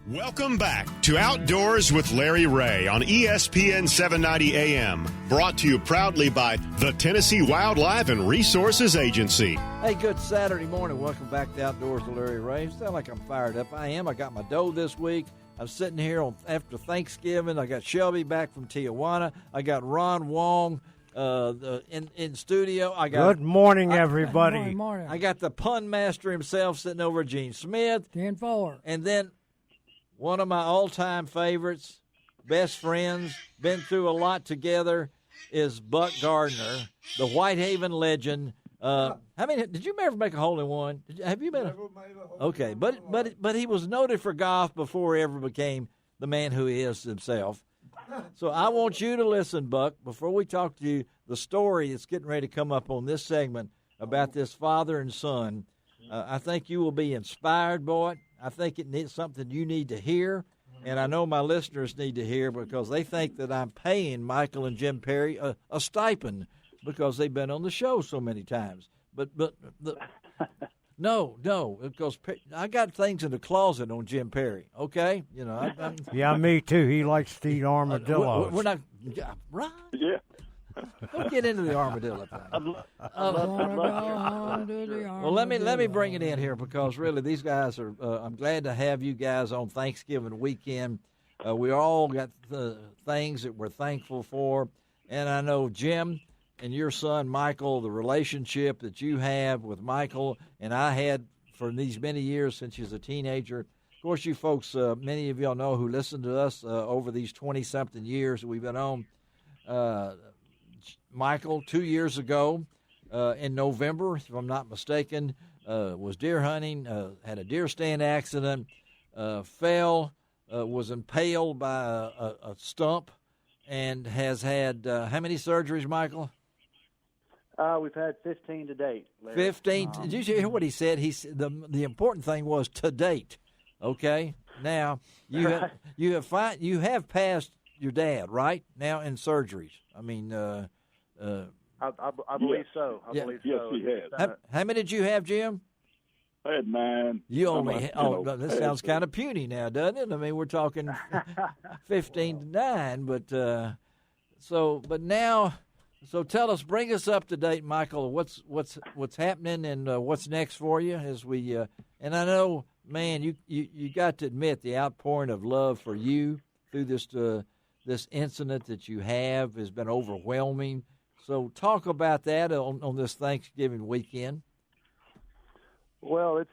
Welcome back to Outdoors with Larry Ray on ESPN 790 AM. Brought to you proudly by the Tennessee Wildlife and Resources Agency. Hey, good Saturday morning. Welcome back to Outdoors with Larry Ray. Sound like I'm fired up. I am. I got my dough this week. I'm sitting here after Thanksgiving. I got Shelby back from Tijuana. I got Ron Wong in studio. Good morning, everybody. Good morning. I got the pun master himself sitting over Gene Smith. 10-4. And then one of my all-time favorites, best friends, been through a lot together, is Buck Gardner, the Whitehaven legend. Did you ever make a hole-in-one? Have you been? Never made a hole-in-one. Okay, but he was noted for golf before he ever became the man who he is himself. So I want you to listen, Buck, before we talk to you, the story that's getting ready to come up on this segment about this father and son. I think you will be inspired, boy. I think it needs something you need to hear, and I know my listeners need to hear because they think that I'm paying Michael and Jim Perry a stipend because they've been on the show so many times. No, because I got things in the closet on Jim Perry. Okay, you know. Yeah, me too. He likes to eat armadillos. We're not, Ron. Yeah. Don't get into the armadillo thing. Well, let me bring it in here because really these guys are. I'm glad to have you guys on Thanksgiving weekend. We all got things that we're thankful for, and I know Jim and your son Michael, the relationship that you have with Michael and I had for these many years since he was a teenager. Of course, you folks, many of y'all know who listened to us over these 20-something years that we've been on. Michael, 2 years ago in November, if I'm not mistaken, was deer hunting, had a deer stand accident, fell, was impaled by a stump, and has had how many surgeries, Michael? We've had 15 to date, Larry. 15. Did you hear what he said? The important thing was to date. Okay, now you have passed your dad right now in surgeries. I mean, I believe so. I believe so. Yes, he has. How many did you have, Jim? I had 9. You only this sounds kind of puny now, doesn't it? I mean, we're talking 15 to 9, but now. So tell us, bring us up to date, Michael. What's happening and what's next for you as we and I know, man, you got to admit the outpouring of love for you through this incident that you have has been overwhelming. So talk about that on this Thanksgiving weekend. Well, it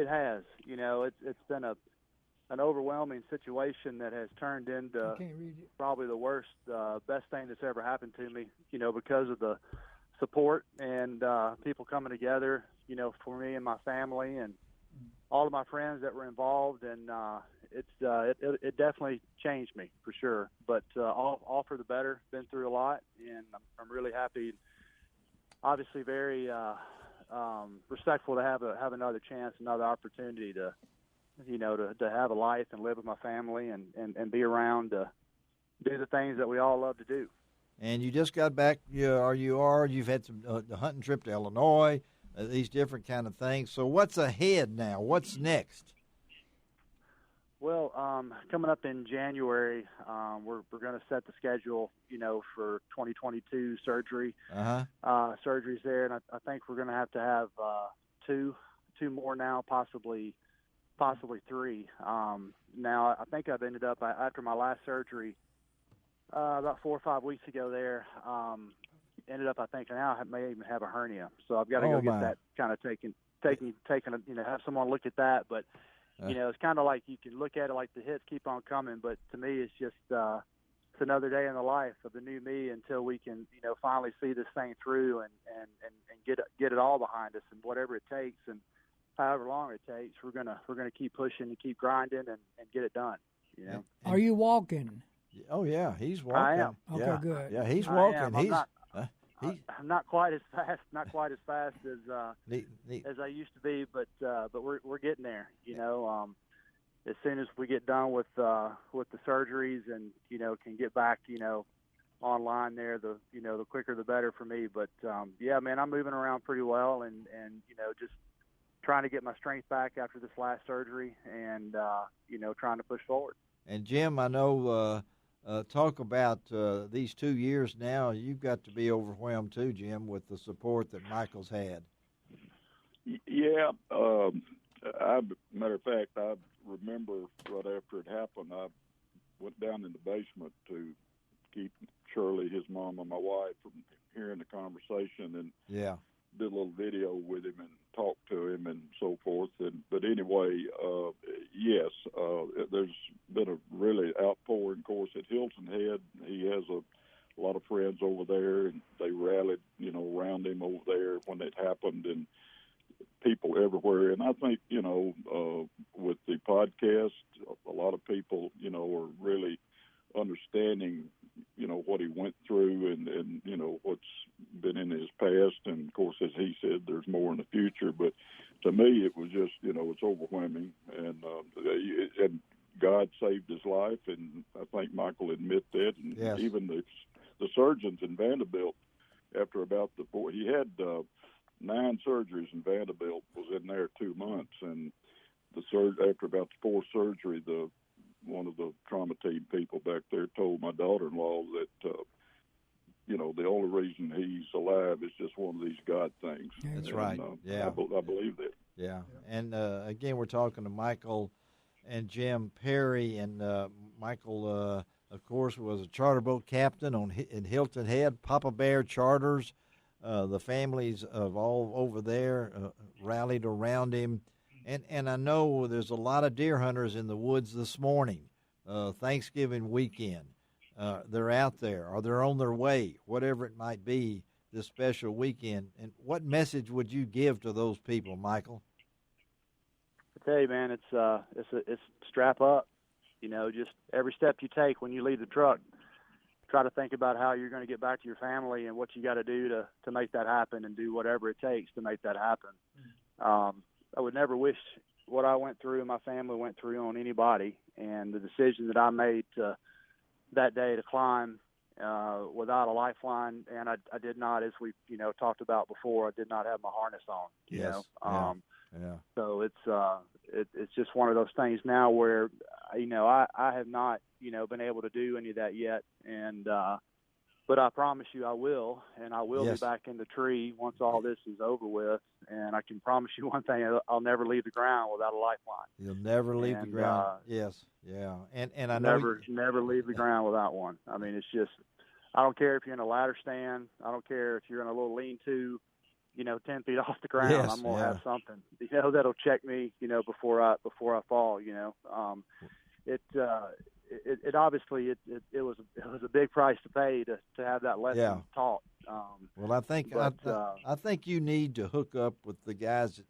has. You know, it's been an overwhelming situation that has turned into probably the worst, best thing that's ever happened to me, you know, because of the support and people coming together, you know, for me and my family and all of my friends that were involved. And it definitely changed me for sure, but all for the better. Been through a lot, and I'm really happy. Obviously very respectful to have another chance, another opportunity to, you know, to have a life and live with my family and be around to do the things that we all love to do. And you just got back, you've had some the hunting trip to Illinois, these different kind of things. So what's ahead now? What's next? Well, coming up in January, we're going to set the schedule, you know, for 2022 surgery, surgeries there. And I think we're going to have two more now, possibly 3. Now, I think I've ended up, after my last surgery about 4 or 5 weeks ago there, ended up, I think now I may even have a hernia. So I've got to go get that kind of taken, you know, have someone look at that. But, you know, it's kind of like you can look at it like the hits keep on coming. But to me, it's just it's another day in the life of the new me until we can, you know, finally see this thing through and get it all behind us and whatever it takes. And however long it takes, we're gonna keep pushing and keep grinding and get it done. You know. Are you walking? Oh yeah, he's walking. I am. Okay, good. Yeah, he's walking. I'm not quite as fast, as I used to be, but we're getting there. You know, as soon as we get done with the surgeries and, you know, can get back, you know, online there, the quicker the better for me. But yeah, man, I'm moving around pretty well and you know, just trying to get my strength back after this last surgery, and trying to push forward. And Jim, I know. Talk about these 2 years now. You've got to be overwhelmed too, Jim, with the support that Michael's had. Yeah. Matter of fact, I remember right after it happened, I went down in the basement to keep Shirley, his mom, and my wife from hearing the conversation, and did a little video with him and talked to him and so forth. But anyway, yes, there's been a really outpouring, of course, at Hilton Head. He has a lot of friends over there, and they rallied, around him over there when it happened, and people everywhere. And I think, with the podcast, a lot of people, are really understanding, what he went through and what's been in his past. And, of course, as he said, there's more in the future. But to me, it was just, it's overwhelming. And God saved his life, and I think Michael admit that. And even the surgeons in Vanderbilt, after about he had 9 surgeries in Vanderbilt, was in there 2 months. And after about the 4th surgery, one of the trauma team people back there told my daughter-in-law that, the only reason he's alive is just one of these God things. That's right. I believe that. Yeah. And, again, we're talking to Michael and Jim Perry. And Michael, of course, was a charter boat captain in Hilton Head, Papa Bear Charters. The families of all over there rallied around him. And I know there's a lot of deer hunters in the woods this morning, Thanksgiving weekend. They're out there, or they're on their way, whatever it might be, this special weekend. And what message would you give to those people, Michael? I tell you, man, it's strap up. Just every step you take when you leave the truck, try to think about how you're going to get back to your family and what you got to do to make that happen, and do whatever it takes to make that happen. I would never wish what I went through and my family went through on anybody. And the decision that I made that day to climb without a lifeline, and I did not, as we talked about before, I did not have my harness on. So it's just one of those things now where I have not been able to do any of that yet, and but I promise you I will, and I will be back in the tree once all this is over with. And I can promise you one thing: I'll never leave the ground without a lifeline. You'll never leave the ground. And I know never leave the ground without one. I mean, it's just, I don't care if you're in a ladder stand. I don't care if you're in a little lean-to, 10 feet off the ground. I'm gonna have something, that'll check me, before I fall. It obviously it was a big price to pay to have that lesson taught. Well, I think you need to hook up with the guys at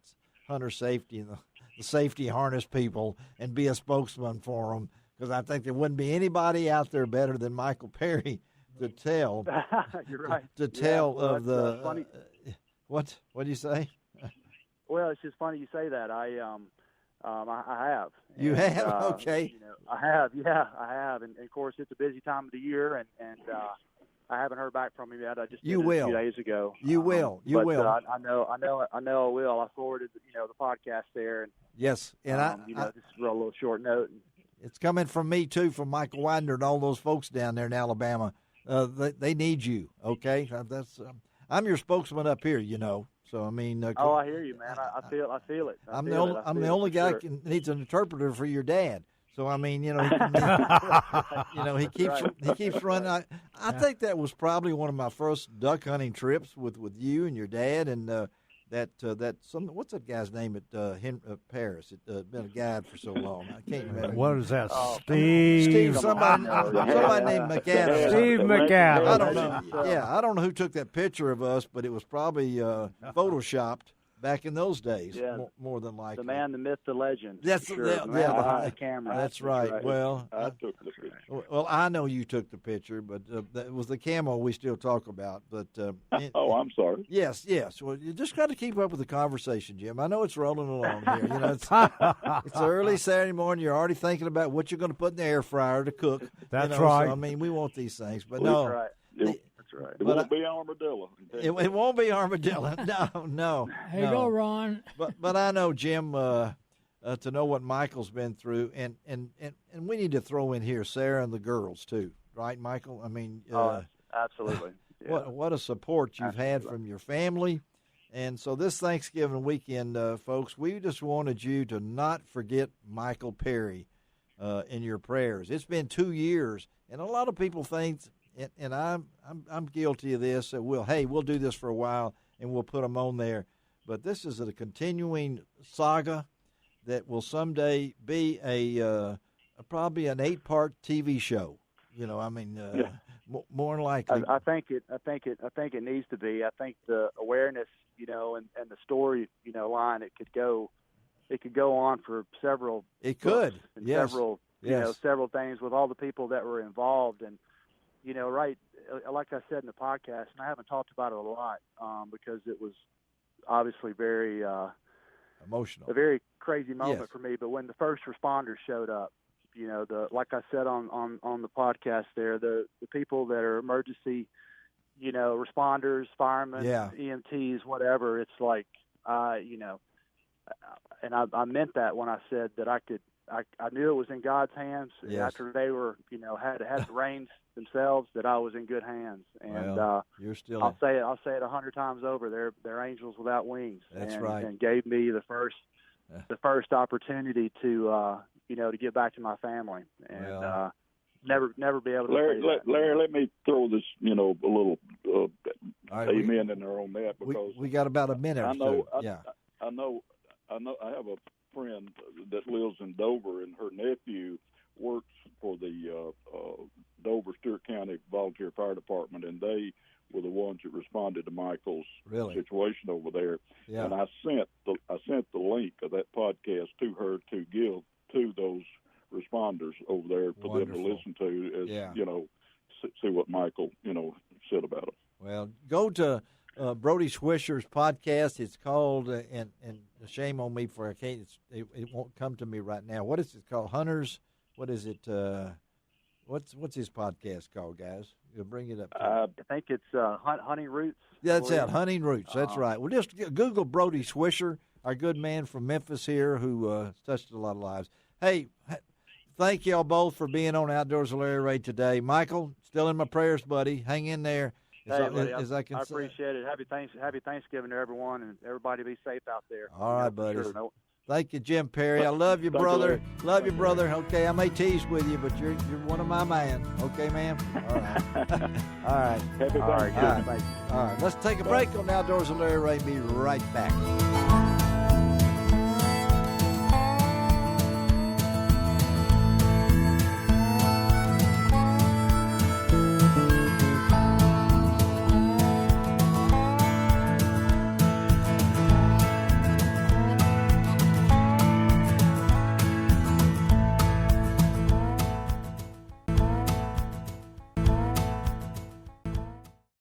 Hunter Safety and the safety harness people and be a spokesman for them, because I think there wouldn't be anybody out there better than Michael Perry to tell. You're right. To tell of the funny. What do you say? Well, it's just funny you say that. I have. You have? Okay. I have. Yeah, I have. And of course, it's a busy time of the year, and I haven't heard back from him yet. I just did it a few days ago. You will. I know I will. I forwarded the podcast there. And, yes, and just a little short note. It's coming from me too, from Michael Winder and all those folks down there in Alabama. They need you. Okay, I'm your spokesman up here. So I mean. I hear you, man. I feel it. I'm the only guy that needs an interpreter for your dad. So I mean, he keeps running. I think that was probably one of my first duck hunting trips with you and your dad, and what's that guy's name at Paris? It's been a guide for so long. I can't remember. What is that? Steve. Somebody named McAdams. Steve McAdams. I don't know. Yeah, I don't know who took that picture of us, but it was probably photoshopped back in those days. Yeah. More than likely. The man, the myth, the legend. That's the camera. That's right. Well, I took the picture. Well, I know you took the picture, but that was the camo we still talk about. But I'm sorry. Yes. Well, you just got to keep up with the conversation, Jim. I know it's rolling along here. It's early Saturday morning. You're already thinking about what you're going to put in the air fryer to cook. That's right. So, I mean, we want these things, but That's right. It right. It won't be armadillo. It won't be armadillo. No. There you go, Ron. But I know, Jim, to know what Michael's been through, and we need to throw in here Sarah and the girls too, right, Michael? I mean, absolutely. Yeah. What a support you've had from your family. And so this Thanksgiving weekend, folks, we just wanted you to not forget Michael Perry in your prayers. It's been 2 years, and a lot of people think, and I'm guilty of this, that we'll do this for a while and we'll put them on there. But this is a continuing saga that will someday be probably an 8-part TV show. More than likely. I think it needs to be. I think the awareness, and the story, line, it could go on for several. It could. And yes. several things with all the people that were involved, and right, like I said in the podcast, and I haven't talked about it a lot because it was obviously very emotional, a very crazy moment for me. But when the first responders showed up, like I said on the podcast there, the people that are emergency, responders, firemen, EMTs, whatever, it's like, and I meant that when I said that I knew it was in God's hands. Yes. After they were, had the reins themselves, that I was in good hands. And you're still. I'll say it 100 times over. They're angels without wings. That's right. And gave me the first opportunity to to get back to my family, and never be able to. Larry, let me throw this, a little amen in there on that, because we got about a minute. I know. I know. I have a friend that lives in Dover, and her nephew works for the Dover Stewart County Volunteer Fire Department, and they were the ones that responded to Michael's situation over there. Yeah. And I sent the link of that podcast to her to give to those responders over there for them to listen to, as see what Michael said about it. Well, go to Brody Swisher's podcast. It's called and shame on me for it won't come to me right now. What is it called? Hunters. What is it? What's his podcast called, guys? You'll bring it up. I think it's Hunting Roots. Yeah, that's it. Hunting Roots. That's right. Well, just Google Brody Swisher, our good man from Memphis here, who touched a lot of lives. Hey, thank y'all both for being on Outdoors with Larry Ray today. Michael, still in my prayers, buddy. Hang in there. I appreciate it. Happy Thanksgiving to everyone, and everybody be safe out there. All right, buddy. Sure. Thank you, Jim Perry. I love you, brother. Love you, brother. Okay, I may tease with you, but you're one of my man. Okay, ma'am? All right. All right. Happy Thanksgiving. All right. Let's take a break on Outdoors with Larry Ray. Be right back.